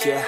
yeah.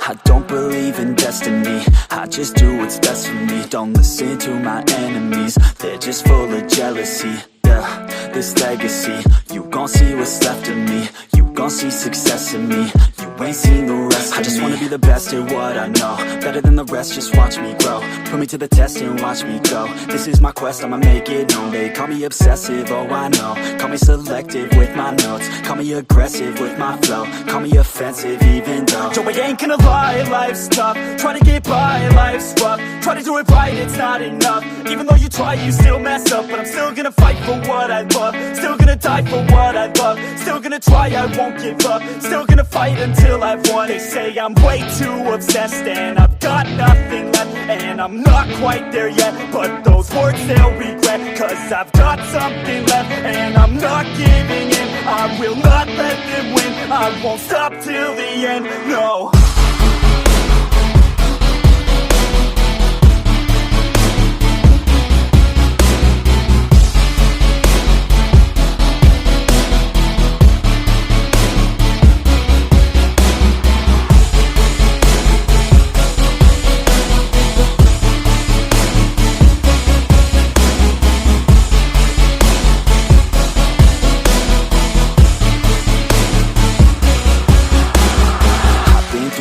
I don't believe in destiny, I just do what's best for me. Don't listen to my enemies, they're just full of jealousy. Yeah, this legacy, you gon' see what's left of me. You gon' see success in me, you ain't seen the rest of me. I just wanna be the best at what I know, better than the rest, just watch me grow. Put me to the test and watch me go. This is my quest, I'ma make it known. They call me obsessive, oh I know. Call me selective with my notes, call me aggressive with my flow. Call me offensive even though Joe, I ain't gonna lie, life's tough. Try to get by, life's rough. Try to do it right, it's not enough. Even though you try, you still mess up. But I'm still gonna fight for what I love, still gonna die for what I love. Still gonna try, I won't give up. Still gonna fight until I've won. They say I'm way too obsessed and I've got nothing left, and I'm not quite there yet, but those words they'll regret. Cause I've got something left and I'm not giving in. I will not let them win, I won't stop till the end, no.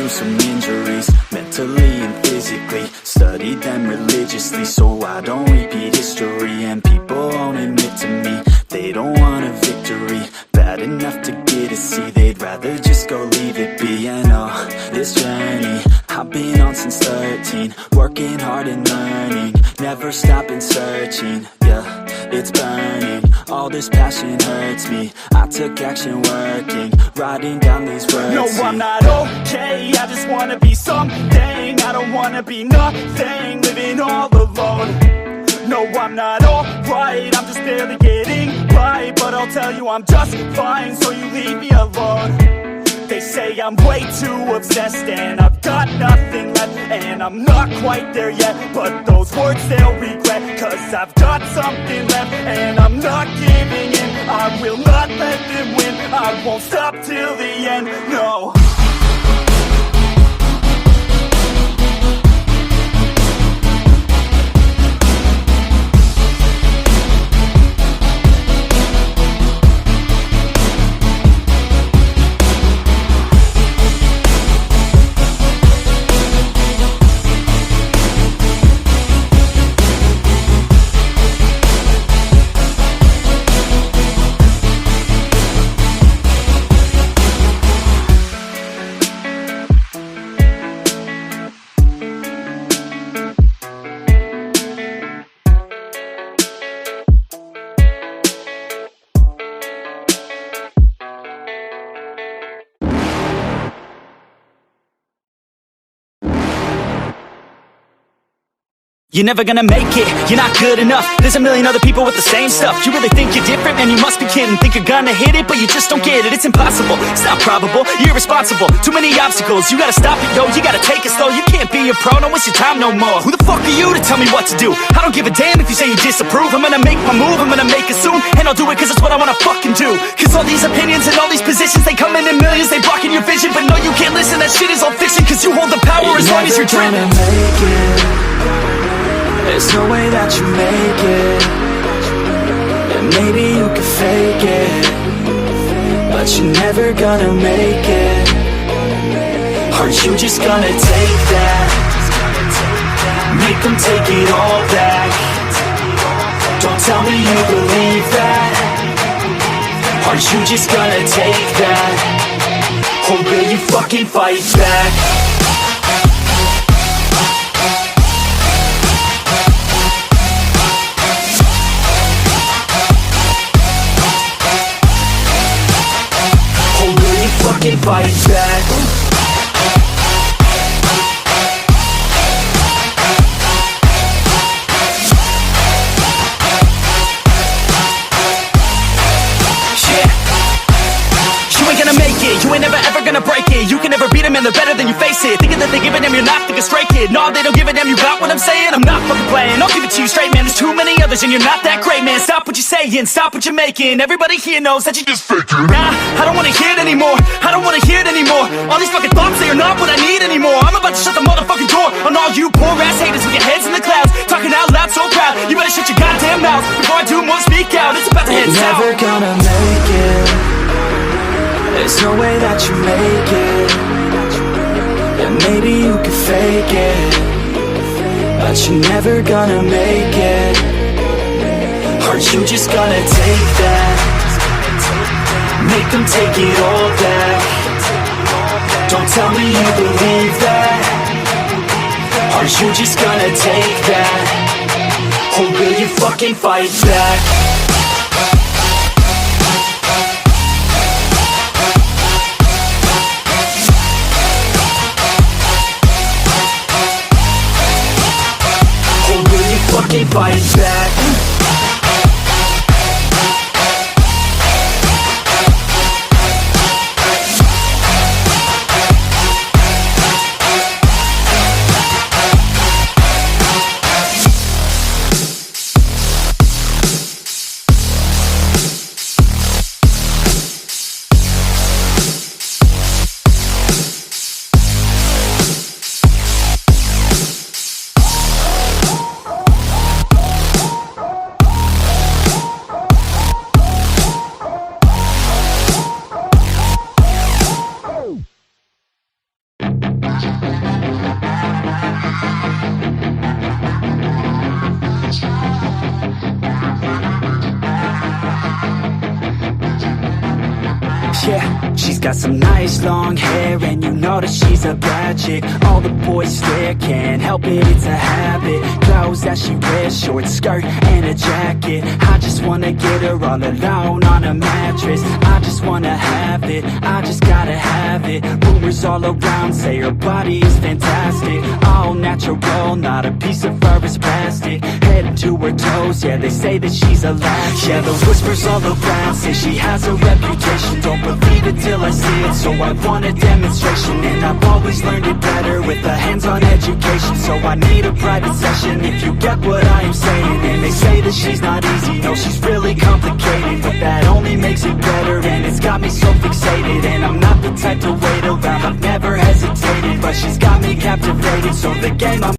Some injuries, mentally and physically. Studied them religiously so I don't repeat history. And people won't admit to me they don't want a victory bad enough to get a C. They'd rather just go leave it be. And oh, this journey I've been on since 13, working hard and learning, never stopping searching. Yeah, it's burning, all this passion hurts me. I took action working, writing down these words. No, I'm not okay, I just wanna be something. I don't wanna be nothing, living all alone. No, I'm not alright, I'm just barely getting by. But I'll tell you I'm just fine, so you leave me alone. They say I'm way too obsessed and I've got nothing left, and I'm not quite there yet, but those words they'll regret. Cause I've got something left and I'm not giving in. I will not let them win, I won't stop till the end, no. You're never gonna make it, you're not good enough. There's a million other people with the same stuff. You really think you're different? Man, you must be kidding. Think you're gonna hit it, but you just don't get it. It's impossible, it's not probable, you're irresponsible. Too many obstacles, you gotta stop it, yo. You gotta take it slow, you can't be a pro. Don't waste your time no more. Who the fuck are you to tell me what to do? I don't give a damn if you say you disapprove. I'm gonna make my move, I'm gonna make it soon. And I'll do it cause it's what I wanna fucking do. Cause all these opinions and all these positions, they come in millions, they blocking your vision. But no, you can't listen, that shit is all fiction. Cause you hold the power as long as you're dreaming. There's no way that you make it, and maybe you can fake it, but you're never gonna make it. Aren't you just gonna take that? Make them take it all back. Don't tell me you believe that. Aren't you just gonna take that? Or will you fucking fight back? Fight back. You ain't gonna make it, you ain't never ever gonna break it. You can never beat them in the they're better than you face it. Thinking that they give a damn, you're not thinking straight, kid. No, they don't give a damn, you got what I'm saying? I'm not fucking playing, I'll give it to you straight, man. There's too many others and you're not that great, man. Stop what you're saying, stop what you're making. Everybody here knows that you just faking. Nah, I don't wanna hear it anymore, I don't wanna hear it anymore. All these fucking thoughts, they are not what I need anymore. I'm about to shut the motherfucking door on all you poor ass haters with your heads in the clouds, talking out loud so proud. You better shut your goddamn mouth before I do more speak out. It's about to head south. You're never gonna make it. There's no way that you make it. And maybe you could fake it, but you're never gonna make it. Aren't you just gonna take that? Make them take it all back. Don't tell me you believe that. Aren't you just gonna take that? Or will you fucking fight back? Or will you fucking fight back? Yeah, she's got some nice long hair, and you know that she's a bad chick. All the boys stare, can't help it, it's a habit. Clothes that she wears, short skirt and a jacket. I just wanna get her all alone on a mattress. I just wanna have it, I just gotta have it. Rumors all around say her body is fantastic. All natural, not a piece of fur is plastic. Head to her toes, yeah, they say that she's a latch. Yeah, the whispers all around say she has a reputation. Don't believe it till I see it, so I want a demonstration. And I've always learned it better with a hands-on education. So I need a private session if you get what I am saying. And they say that she's not easy, no, she's really complicated, but that only makes it better, and it's got me so fixated. And I'm not the type to wait around, I've never hesitated, but she's got me captivated, so the game I'm